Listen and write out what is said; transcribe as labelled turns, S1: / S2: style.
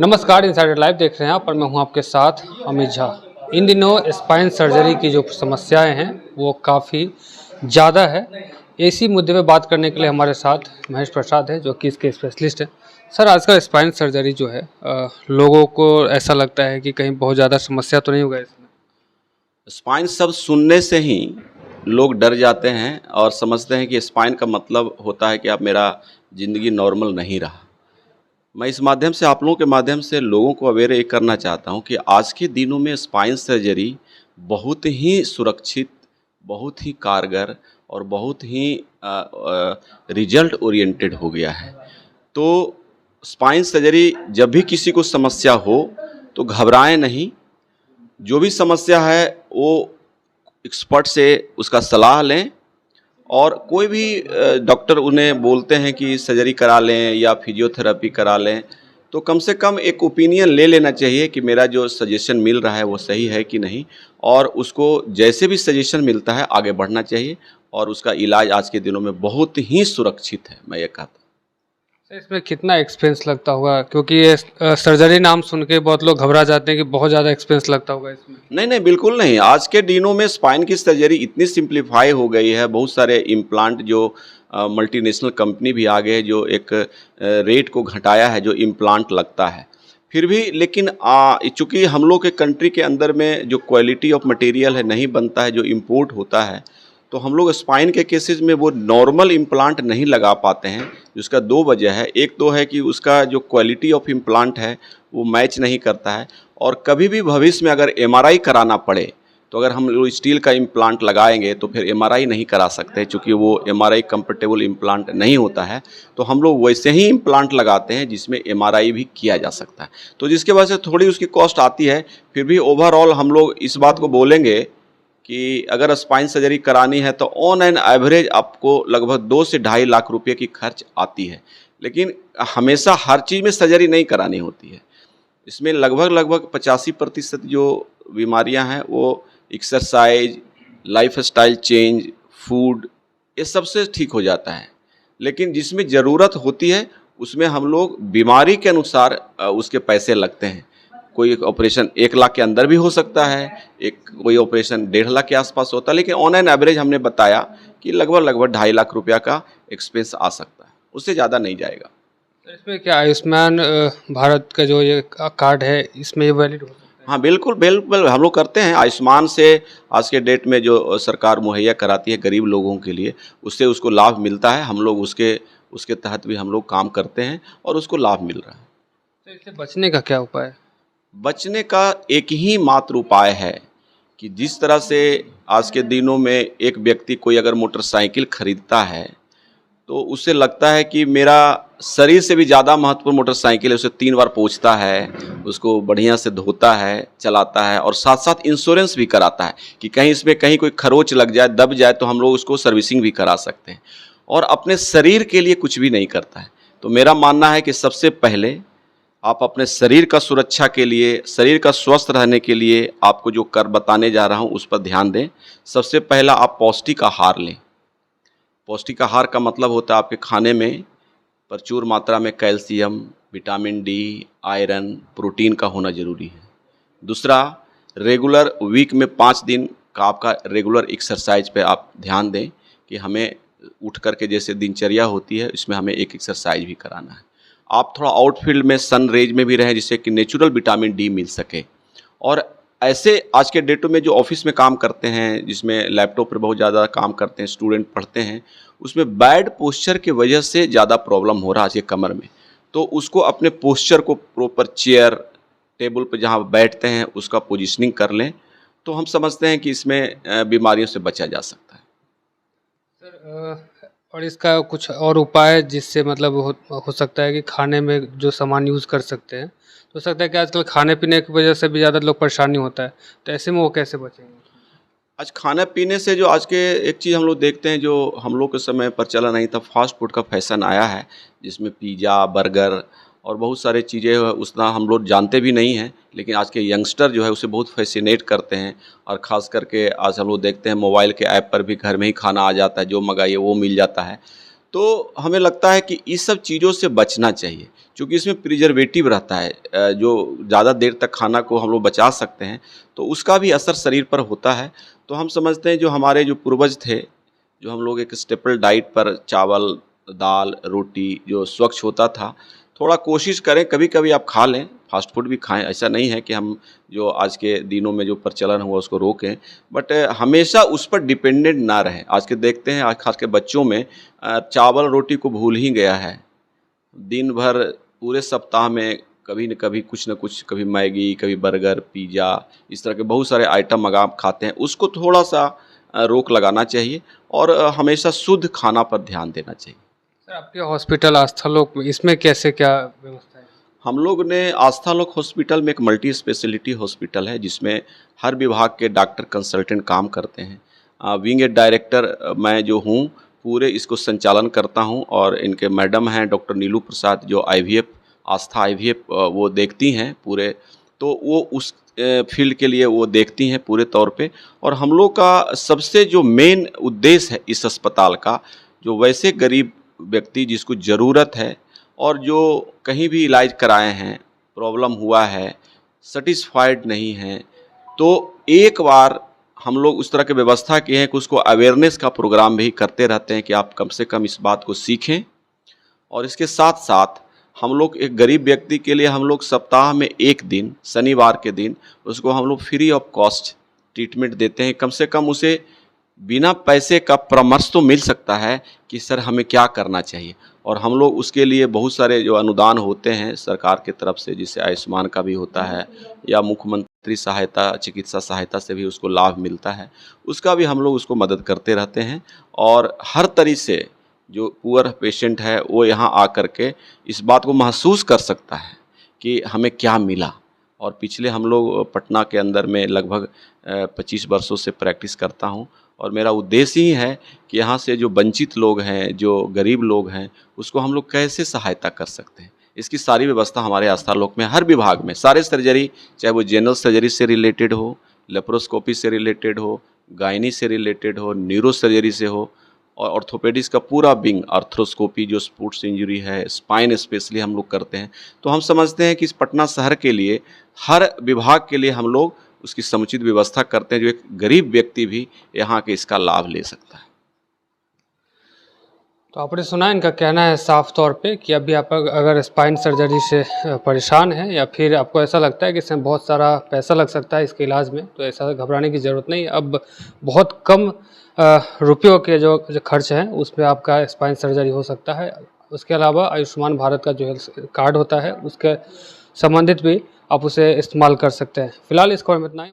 S1: नमस्कार, insider live देख रहे हैं आप और मैं हूं आपके साथ अमित झा। इन दिनों स्पाइन सर्जरी की जो समस्याएं हैं वो काफ़ी ज़्यादा है। इसी मुद्दे पे बात करने के लिए हमारे साथ महेश प्रसाद है जो कि इसके स्पेशलिस्ट हैं। सर, आजकल स्पाइन सर्जरी जो है लोगों को ऐसा लगता है कि कहीं बहुत ज़्यादा समस्या तो नहीं होगा इसमें।
S2: स्पाइन शब्द सुनने से ही लोग डर जाते हैं और समझते हैं कि स्पाइन का मतलब होता है कि अब मेरा ज़िंदगी नॉर्मल नहीं रहा। मैं इस माध्यम से आप लोगों के माध्यम से लोगों को अवेयर ये करना चाहता हूँ कि आज के दिनों में स्पाइन सर्जरी बहुत ही सुरक्षित, बहुत ही कारगर और बहुत ही रिजल्ट ओरिएंटेड हो गया है। तो स्पाइन सर्जरी जब भी किसी को समस्या हो तो घबराएं नहीं। जो भी समस्या है वो एक्सपर्ट से उसका सलाह लें और कोई भी डॉक्टर उन्हें बोलते हैं कि सर्जरी करा लें या फिजियोथेरेपी करा लें तो कम से कम एक ओपिनियन ले लेना चाहिए कि मेरा जो सजेशन मिल रहा है वो सही है कि नहीं, और उसको जैसे भी सजेशन मिलता है आगे बढ़ना चाहिए और उसका इलाज आज के दिनों में बहुत ही सुरक्षित है, मैं ये कहता हूँ।
S1: इसमें कितना एक्सपेंस लगता होगा, क्योंकि ये सर्जरी नाम सुन के बहुत लोग घबरा जाते हैं कि बहुत ज़्यादा एक्सपेंस लगता होगा इसमें।
S2: नहीं नहीं, बिल्कुल नहीं। आज के दिनों में स्पाइन की सर्जरी इतनी सिंप्लीफाई हो गई है, बहुत सारे इम्प्लांट जो मल्टीनेशनल कंपनी भी आ गए हैं जो एक रेट को घटाया है जो इम्प्लांट लगता है। फिर भी लेकिन चूँकि हम लोग के कंट्री के अंदर में जो क्वालिटी ऑफ मटेरियल है नहीं बनता है, जो इम्पोर्ट होता है, तो हम लोग स्पाइन के केसेस में वो नॉर्मल इम्प्लांट नहीं लगा पाते हैं। जिसका दो वजह है। एक तो है कि उसका जो क्वालिटी ऑफ इम्प्लांट है वो मैच नहीं करता है, और कभी भी भविष्य में अगर एमआरआई कराना पड़े तो अगर हम लोग स्टील का इम्प्लांट लगाएंगे तो फिर एमआरआई नहीं करा सकते, क्योंकि वो एमआरआई कंफर्टेबल इम्प्लांट नहीं होता है। तो हम लोग वैसे ही इम्प्लांट लगाते हैं जिसमें एमआरआई भी किया जा सकता है, तो जिसके वजह से थोड़ी उसकी कॉस्ट आती है। फिर भी ओवरऑल हम लोग इस बात को बोलेंगे कि अगर स्पाइन सर्जरी करानी है तो ऑन एन एवरेज आपको लगभग 2 से 2.5 लाख रुपये की खर्च आती है। लेकिन हमेशा हर चीज़ में सर्जरी नहीं करानी होती है। इसमें लगभग 85% जो बीमारियां हैं वो एक्सरसाइज, लाइफस्टाइल चेंज, फूड, ये सबसे ठीक हो जाता है। लेकिन जिसमें ज़रूरत होती है उसमें हम लोग बीमारी के अनुसार उसके पैसे लगते हैं। कोई ऑपरेशन 1 लाख के अंदर भी हो सकता है, कोई ऑपरेशन 1.5 लाख के आसपास होता है, लेकिन ऑन एन एवरेज हमने बताया कि लगभग 2.5 लाख रुपया का एक्सपेंस आ सकता है, उससे ज़्यादा नहीं जाएगा।
S1: इसमें क्या आयुष्मान भारत का जो ये कार्ड है इसमें ये वैलिड हो सकता है?
S2: हाँ बिल्कुल बिल्कुल, हम लोग करते हैं। आयुष्मान से आज के डेट में जो सरकार मुहैया कराती है गरीब लोगों के लिए, उससे उसको लाभ मिलता है। हम लोग उसके तहत भी हम लोग काम करते हैं और उसको लाभ मिल रहा है।
S1: तो इससे बचने का क्या उपाय है?
S2: बचने का एक ही मात्र उपाय है कि जिस तरह से आज के दिनों में एक व्यक्ति कोई अगर मोटरसाइकिल खरीदता है तो उसे लगता है कि मेरा शरीर से भी ज़्यादा महत्वपूर्ण मोटरसाइकिल है। उसे 3 बार पोंछता है, उसको बढ़िया से धोता है, चलाता है और साथ साथ इंश्योरेंस भी कराता है कि कहीं इसमें कहीं कोई खरोच लग जाए, दब जाए तो हम लोग उसको सर्विसिंग भी करा सकते हैं। और अपने शरीर के लिए कुछ भी नहीं करता है। तो मेरा मानना है कि सबसे पहले आप अपने शरीर का सुरक्षा के लिए, शरीर का स्वस्थ रहने के लिए आपको जो कर बताने जा रहा हूँ उस पर ध्यान दें। सबसे पहला, आप पौष्टिक आहार लें। पौष्टिक आहार का मतलब होता है आपके खाने में प्रचुर मात्रा में calcium, vitamin D, iron, protein का होना ज़रूरी है। दूसरा, रेगुलर वीक में 5 दिन का आपका रेगुलर एक्सरसाइज पे आप ध्यान दें कि हमें उठ करके जैसे दिनचर्या होती है इसमें हमें एक एक्सरसाइज भी कराना है। आप थोड़ा आउटफील्ड में सन रेज में भी रहें जिससे कि नेचुरल विटामिन डी मिल सके। और ऐसे आज के डेटों में जो ऑफिस में काम करते हैं, जिसमें लैपटॉप पर बहुत ज़्यादा काम करते हैं, स्टूडेंट पढ़ते हैं, उसमें बैड पोस्चर की वजह से ज़्यादा प्रॉब्लम हो रहा है आज के कमर में। तो उसको अपने पोस्चर को प्रॉपर चेयर, टेबल पर जहाँ बैठते हैं उसका पोजिशनिंग कर लें तो हम समझते हैं कि इसमें बीमारियों से बचा जा सकता है।
S1: सर, और इसका कुछ और उपाय जिससे मतलब हो सकता है कि खाने में जो सामान यूज़ कर सकते हैं, तो हो सकता है कि आजकल खाने पीने की वजह से भी ज़्यादा लोग परेशानी होता है, तो ऐसे में वो कैसे बचेंगे?
S2: आज खाने पीने से जो आज के एक चीज़ हम लोग देखते हैं जो हम लोग के समय पर चला नहीं था, फास्ट फूड का फैशन आया है जिसमें पिज़्ज़ा, बर्गर और बहुत सारी चीज़ें उतना हम लोग जानते भी नहीं हैं, लेकिन आज के यंगस्टर जो है उसे बहुत फैसिनेट करते हैं। और ख़ास करके आज हम लोग देखते हैं मोबाइल के ऐप पर भी घर में ही खाना आ जाता है, जो मंगाइए वो मिल जाता है। तो हमें लगता है कि इस सब चीज़ों से बचना चाहिए, क्योंकि इसमें प्रिजर्वेटिव रहता है, जो ज़्यादा देर तक खाना को हम लोग बचा सकते हैं, तो उसका भी असर शरीर पर होता है। तो हम समझते हैं जो हमारे जो पूर्वज थे, जो हम लोग एक स्टेपल डाइट पर चावल, दाल, रोटी जो स्वच्छ होता था, थोड़ा कोशिश करें कभी-कभी आप खा लें, फ़ास्ट फूड भी खाएँ, ऐसा नहीं है कि हम जो आज के दिनों में जो प्रचलन हुआ उसको रोकें, बट हमेशा उस पर डिपेंडेंट ना रहें। आज के देखते हैं, आज ख़ास के बच्चों में चावल रोटी को भूल ही गया है। दिन भर पूरे सप्ताह में कभी न कभी कुछ न कुछ, कभी मैगी, कभी बर्गर, पिज़्ज़ा, इस तरह के बहुत सारे आइटम मंगा खाते हैं। उसको थोड़ा-सा रोक लगाना चाहिए और हमेशा शुद्ध खाना पर ध्यान देना चाहिए।
S1: सर, आपके हॉस्पिटल आस्थालोक में इसमें कैसे क्या व्यवस्था है?
S2: हम लोग ने आस्थालोक हॉस्पिटल में एक मल्टी स्पेशलिटी हॉस्पिटल है, जिसमें हर विभाग के डॉक्टर कंसल्टेंट काम करते हैं। विंग एड डायरेक्टर मैं जो हूँ, पूरे इसको संचालन करता हूँ, और इनके मैडम हैं डॉक्टर नीलू प्रसाद, जो आईवीएफ, आस्था आईवीएफ वो देखती हैं पूरे, तो वो उस फील्ड के लिए वो देखती हैं पूरे तौर पे। और हम लोग का सबसे जो मेन उद्देश्य है इस अस्पताल का, जो वैसे गरीब व्यक्ति जिसको ज़रूरत है और जो कहीं भी इलाज कराए हैं, प्रॉब्लम हुआ है, सैटिस्फाइड नहीं हैं, तो एक बार हम लोग उस तरह की व्यवस्था किए हैं कि उसको अवेयरनेस का प्रोग्राम भी करते रहते हैं कि आप कम से कम इस बात को सीखें। और इसके साथ-साथ हम लोग एक गरीब व्यक्ति के लिए हम लोग सप्ताह में 1 दिन, शनिवार के दिन, उसको हम लोग फ्री ऑफ कॉस्ट ट्रीटमेंट देते हैं। कम से कम उसे बिना पैसे का परामर्श तो मिल सकता है कि सर हमें क्या करना चाहिए। और हम लोग उसके लिए बहुत सारे जो अनुदान होते हैं सरकार की तरफ से, जिससे आयुष्मान का भी होता है, या मुख्यमंत्री सहायता, चिकित्सा सहायता से भी उसको लाभ मिलता है, उसका भी हम लोग उसको मदद करते रहते हैं। और हर तरीके से जो पुअर पेशेंट है वो यहाँ आकर के इस बात को महसूस कर सकता है कि हमें क्या मिला। और पिछले हम लोग पटना के अंदर में लगभग 25 वर्षों से प्रैक्टिस करता हूँ, और मेरा उद्देश्य ही है कि यहाँ से जो वंचित लोग हैं, जो गरीब लोग हैं, उसको हम लोग कैसे सहायता कर सकते हैं। इसकी सारी व्यवस्था हमारे आस्थालोक में हर विभाग में, सारे सर्जरी, चाहे वो जनरल सर्जरी से रिलेटेड हो, लेप्रोस्कोपी से रिलेटेड हो, गायनी से रिलेटेड हो, न्यूरो सर्जरी से हो, और ऑर्थोपेडिक्स का पूरा विंग, आर्थ्रोस्कोपी जो स्पोर्ट्स इंजरी है, स्पाइन स्पेशली हम लोग करते हैं। तो हम समझते हैं कि इस पटना शहर के लिए, हर विभाग के लिए हम लोग उसकी समुचित व्यवस्था करते हैं, जो एक गरीब व्यक्ति भी यहाँ के इसका लाभ ले सकता है।
S1: तो आपने सुना, इनका कहना है साफ तौर पे कि अभी आप अगर स्पाइन सर्जरी से परेशान हैं, या फिर आपको ऐसा लगता है कि इसमें बहुत सारा पैसा लग सकता है इसके इलाज में, तो ऐसा घबराने की ज़रूरत नहीं। अब बहुत कम रुपयों के जो खर्च हैं उस पर आपका स्पाइन सर्जरी हो सकता है। उसके अलावा आयुष्मान भारत का जो हेल्थ कार्ड होता है उसके संबंधित भी आप उसे इस्तेमाल कर सकते हैं। फिलहाल इस खबर में इतना ही।